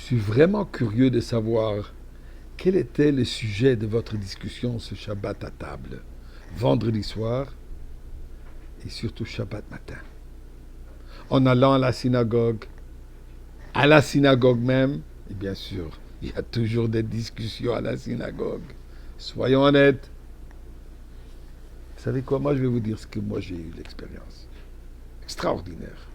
suis vraiment curieux de savoir quel était le sujet de votre discussion ce Shabbat à table, vendredi soir et surtout Shabbat matin. En allant à la synagogue même, et bien sûr, il y a toujours des discussions à la synagogue. Soyons honnêtes. Vous savez quoi? Moi, je vais vous dire ce que moi j'ai eu l'expérience. Extraordinaire.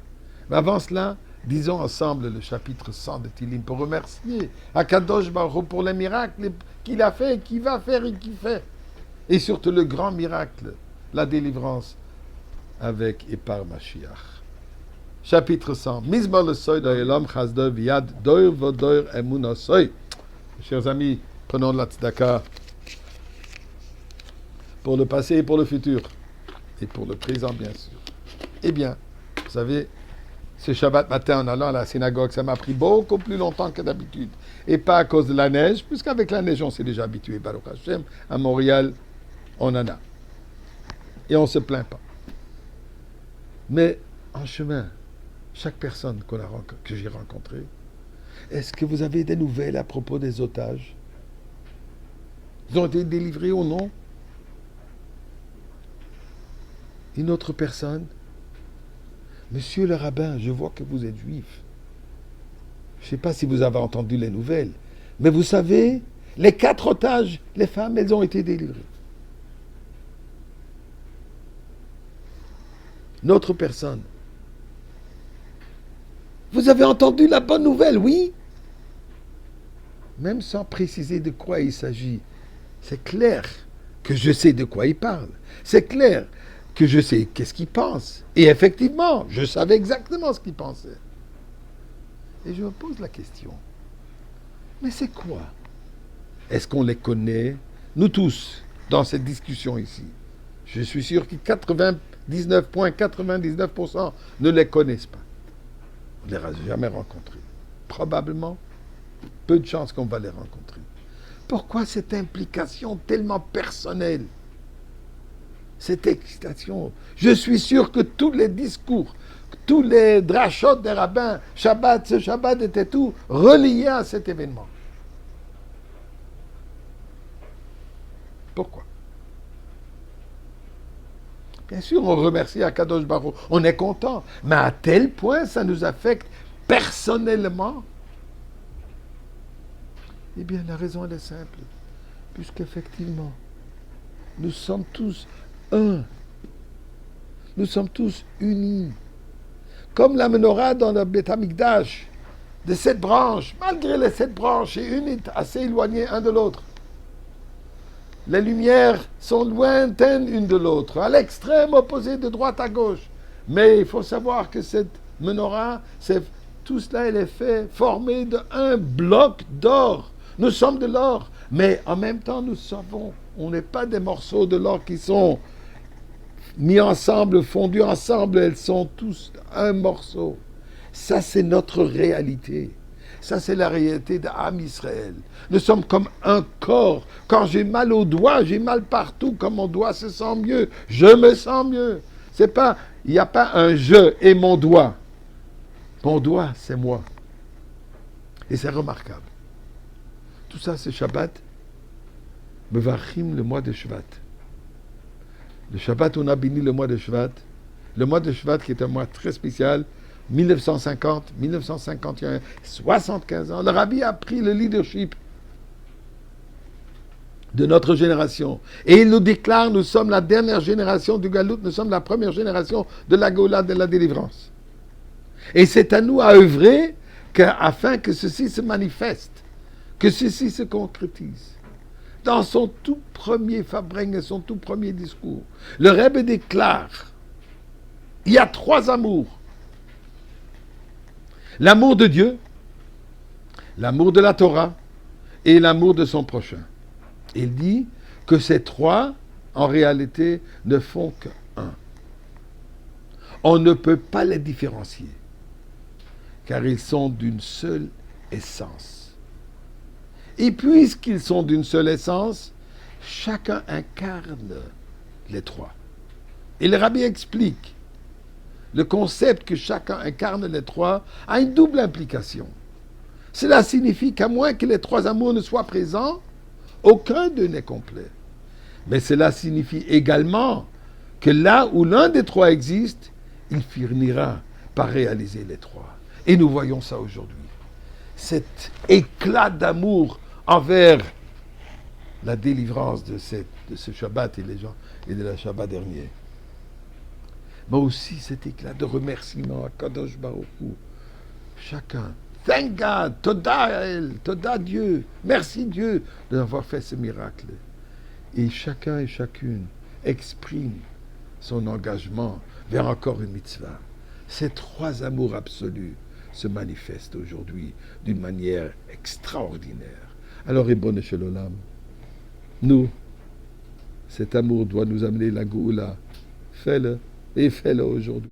Mais avant cela, disons ensemble le chapitre 100 de Tilim pour remercier Akadosh Baruch Hu pour les miracles qu'il a fait, qu'il va faire et qu'il fait. Et surtout le grand miracle, la délivrance avec et par Mashiach. Chapitre 100. Mizmor le soy d'Olam chasdo viad doir vodoir emuna soy. Chers amis, prenons de la tzedaka pour le passé et pour le futur. Et pour le présent, bien sûr. Eh bien, vous savez, ce Shabbat matin en allant à la synagogue, ça m'a pris beaucoup plus longtemps que d'habitude. Et pas à cause de la neige, puisqu'avec la neige, on s'est déjà habitué. Baruch Hashem, à Montréal, on en a. Et on ne se plaint pas. Mais en chemin, chaque personne que j'ai rencontrée, est-ce que vous avez des nouvelles à propos des otages? Ils ont été délivrés ou non? Une autre personne, Monsieur le rabbin, je vois que vous êtes juif. Je ne sais pas si vous avez entendu les nouvelles, mais vous savez, les 4 otages, les femmes, elles ont été délivrées. Une autre personne, vous avez entendu la bonne nouvelle, oui? Même sans préciser de quoi il s'agit, c'est clair que je sais de quoi il parle. C'est clair que je sais qu'est-ce qu'il pense. Et effectivement, je savais exactement ce qu'il pensait. Et je me pose la question, mais c'est quoi? Est-ce qu'on les connaît? Nous tous, dans cette discussion ici, je suis sûr que 99,99% ne les connaissent pas. On ne les a jamais rencontrés. Probablement, peu de chances qu'on va les rencontrer. Pourquoi cette implication tellement personnelle? Cette excitation. Je suis sûr que tous les discours, tous les drachot des rabbins, ce Shabbat était tout relié à cet événement. Pourquoi? Bien sûr, on remercie Akadosh Baruch Hu, on est content, mais à tel point ça nous affecte personnellement. Eh bien, la raison elle est simple, puisqu'effectivement, nous sommes tous un. Nous sommes tous unis. Comme la menorah dans le Beth Amikdash, de 7 branches, malgré les 7 branches, et une est assez éloignée un de l'autre. Les lumières sont lointaines une de l'autre, à l'extrême opposé de droite à gauche. Mais il faut savoir que cette menorah, tout cela, elle est fait, formé d'un bloc d'or. Nous sommes de l'or, mais en même temps, nous savons, on n'est pas des morceaux de l'or qui sont mis ensemble, fondus ensemble, elles sont tous un morceau. Ça, c'est notre réalité. Ça, c'est la réalité d'Am Israël. Nous sommes comme un corps. Quand j'ai mal au doigt, j'ai mal partout. Comme mon doigt se sent mieux, je me sens mieux. C'est pas, il n'y a pas un je et mon doigt. Mon doigt, c'est moi. Et c'est remarquable. Tout ça, c'est Shabbat. Mevachim, le mois de Shvat. Le Shabbat, on a béni le mois de Shvat. Le mois de Shvat, qui est un mois très spécial, 1950, 1951, 75 ans. Le Rabbi a pris le leadership de notre génération. Et il nous déclare, nous sommes la dernière génération du Galout, nous sommes la première génération de la Gola, de la délivrance. Et c'est à nous à œuvrer afin que ceci se manifeste, que ceci se concrétise. Dans son tout premier Fabring et son tout premier discours, le Rebbe déclare, il y a 3 amours. L'amour de Dieu, l'amour de la Torah et l'amour de son prochain. Il dit que ces 3, en réalité, ne font qu'un. On ne peut pas les différencier, car ils sont d'une seule essence. Et puisqu'ils sont d'une seule essence, chacun incarne les 3. Et le Rabbi explique le concept que chacun incarne les 3 a une double implication. Cela signifie qu'à moins que les trois amours ne soient présents, aucun d'eux n'est complet. Mais cela signifie également que là où l'un des trois existe, il finira par réaliser les trois. Et nous voyons ça aujourd'hui. Cet éclat d'amour envers la délivrance de ce Shabbat et de la Shabbat dernier. Mais aussi cet éclat de remerciement à Kadosh Baruch Hu. Chacun. Thank God, Toda El, Toda Dieu, merci Dieu d'avoir fait ce miracle. Et chacun et chacune exprime son engagement vers encore une mitzvah. Ces trois amours absolus se manifestent aujourd'hui d'une manière extraordinaire. Alors, Ribono Shel Olam, nous, cet amour doit nous amener la Goula. Fais-le et fais-le aujourd'hui.